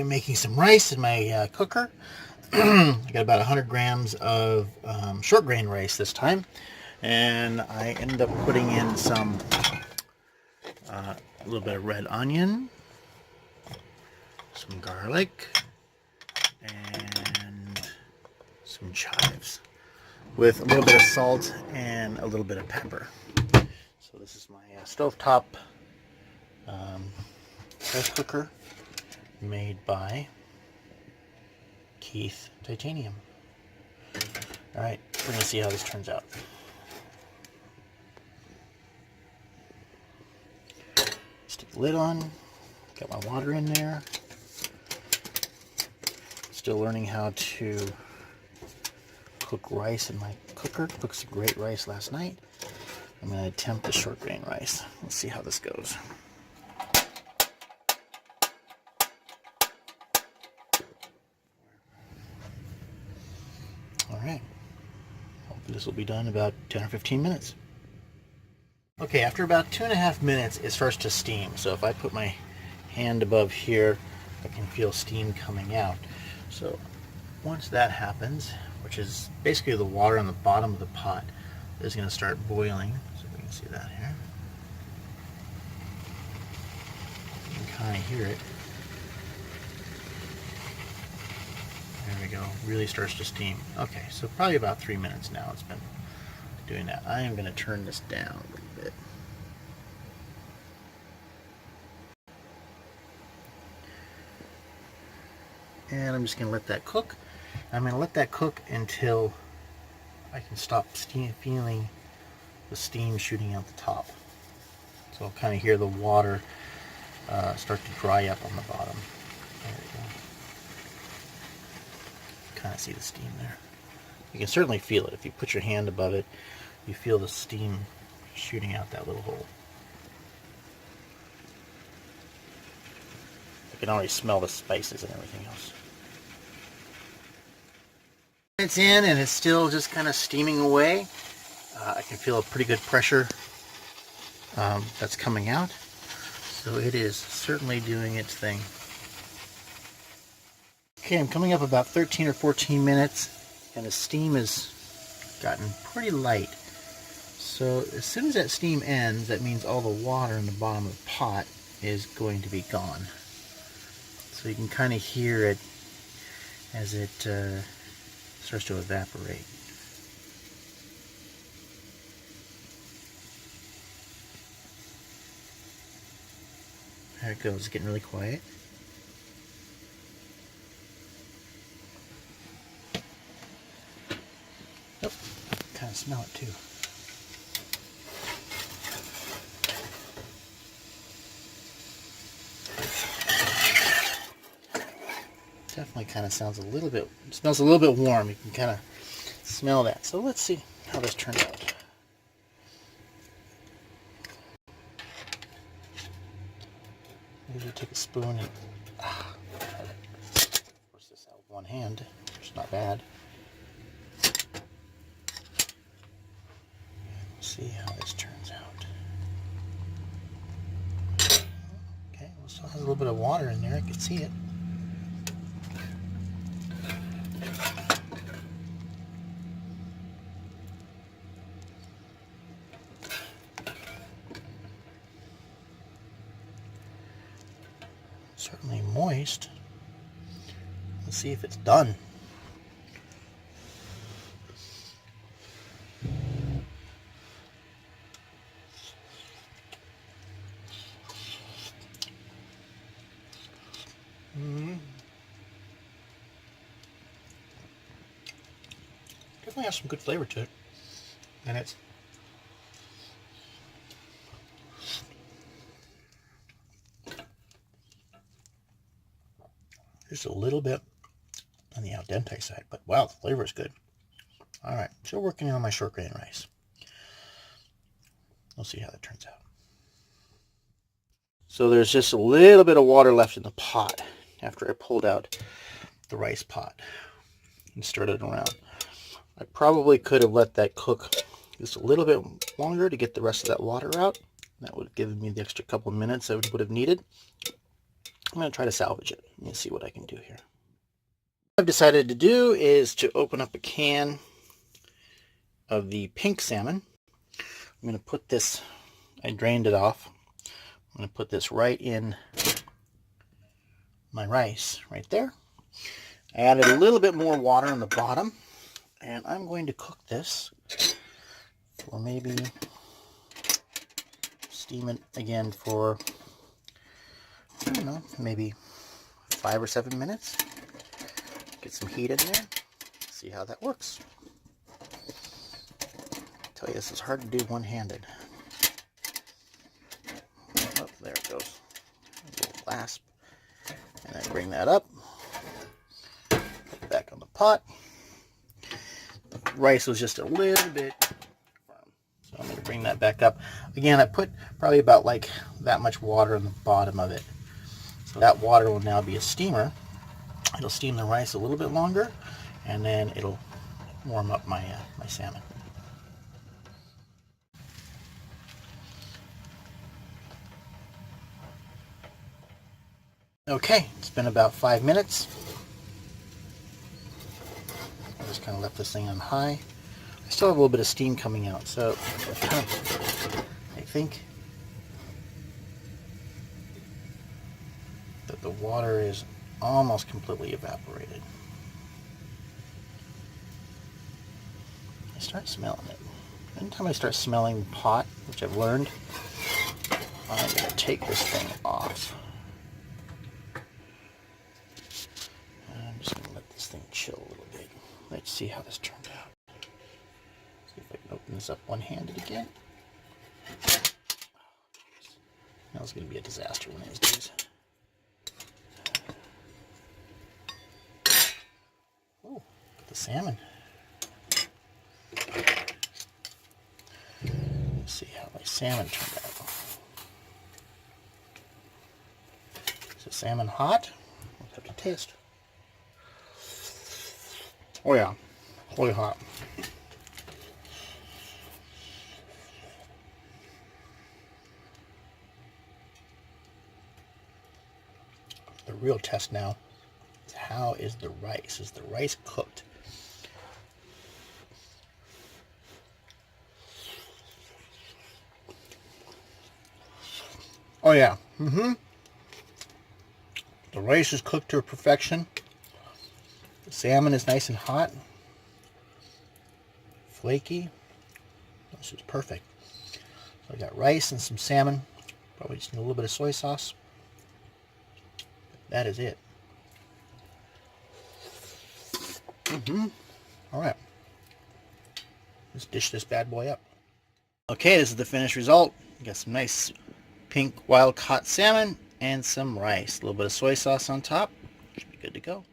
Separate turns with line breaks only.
am making some rice in my cooker. I got about 100 grams of short grain rice this time, and I ended up putting in some a little bit of red onion, some garlic, and some chives, with a little bit of salt and a little bit of pepper. So this is my stovetop rice cooker made by Keith Titanium. Alright, we're going to see how this turns out. Stick the lid on, got my water in there. Still learning how to cook rice in my cooker. Cooked some great rice last night. I'm going to attempt the short grain rice. Let's see how this goes. Alright, hopefully this will be done in about 10 or 15 minutes. Okay, after about 2.5 minutes it starts to steam. So if I put my hand above here, I can feel steam coming out. So once that happens, which is basically the water on the bottom of the pot, is going to start boiling. So we can see that here. You can kind of hear it. There we go. Really starts to steam. Okay, so probably about 3 minutes now it's been doing that. I am going to turn this down a little bit. And I'm just going to let that cook. I'm going to let that cook until I can stop feeling the steam shooting out the top. So I'll kind of hear the water start to dry up on the bottom. There we go. Kind of see the steam there. You can certainly feel it. If you put your hand above it, you feel the steam shooting out that little hole. I can already smell the spices and everything else. It's in and it's still just kind of steaming away. I can feel a pretty good pressure that's coming out. So it is certainly doing its thing. Okay, I'm coming up about 13 or 14 minutes and the steam has gotten pretty light. So as soon as that steam ends, that means all the water in the bottom of the pot is going to be gone. So you can kind of hear it as it starts to evaporate. There it goes, it's getting really quiet. Oh, kind of smell it too. Definitely kind of smells a little bit warm. You can kind of smell that. So let's see how this turns out. Maybe take a spoon and force this out with one hand, which is not bad. Let's see how this turns out. Okay, well, it still has a little bit of water in there. I can see it. Certainly moist. Let's see if it's done. Definitely has some good flavor to it, and it's just a little bit on the al dente side, but wow, the flavor is good. All right, still working on my short grain rice. We'll see how that turns out. So there's just a little bit of water left in the pot after I pulled out the rice pot and stirred it around. I probably could have let that cook just a little bit longer to get the rest of that water out. That would have given me the extra couple of minutes I would have needed. I'm going to try to salvage it. Let me see what I can do here. What I've decided to do is to open up a can of the pink salmon. I'm going to put this, I drained it off. I'm going to put this right in my rice, right there. I added a little bit more water on the bottom, and I'm going to cook this for maybe, steam it again for, I don't know, maybe 5 or 7 minutes. Get some heat in there, see how that works. I tell you, this is hard to do one-handed. Oh, there it goes. A little clasp. And I bring that up. Put it back on the pot. The rice was just a little bit firm, so I'm going to bring that back up. Again, I put probably about like that much water on the bottom of it. So that water will now be a steamer. It'll steam the rice a little bit longer, and then it'll warm up my my salmon. Okay, it's been about 5 minutes. I just kind of left this thing on high. I still have a little bit of steam coming out, so I think that the water is almost completely evaporated. I start smelling it. Anytime I start smelling the pot, which I've learned, I'm going to take this thing off. I'm just going to let this thing chill a little bit. Let's see how this turned out. See if I can open this up one-handed again. That was going to be a disaster one of these days. Oh, the salmon. Let's see how my salmon turned out. Is the salmon hot? We'll have to taste. Oh yeah, really hot. The real test now is how is the rice? Is the rice cooked? Oh yeah. The rice is cooked to perfection. The salmon is nice and hot. Flaky. This is perfect. So I got rice and some salmon. Probably just need a little bit of soy sauce. That is it. All right. Let's dish this bad boy up. Okay, this is the finished result. You got some nice pink wild caught salmon and some rice. A little bit of soy sauce on top. Should be good to go.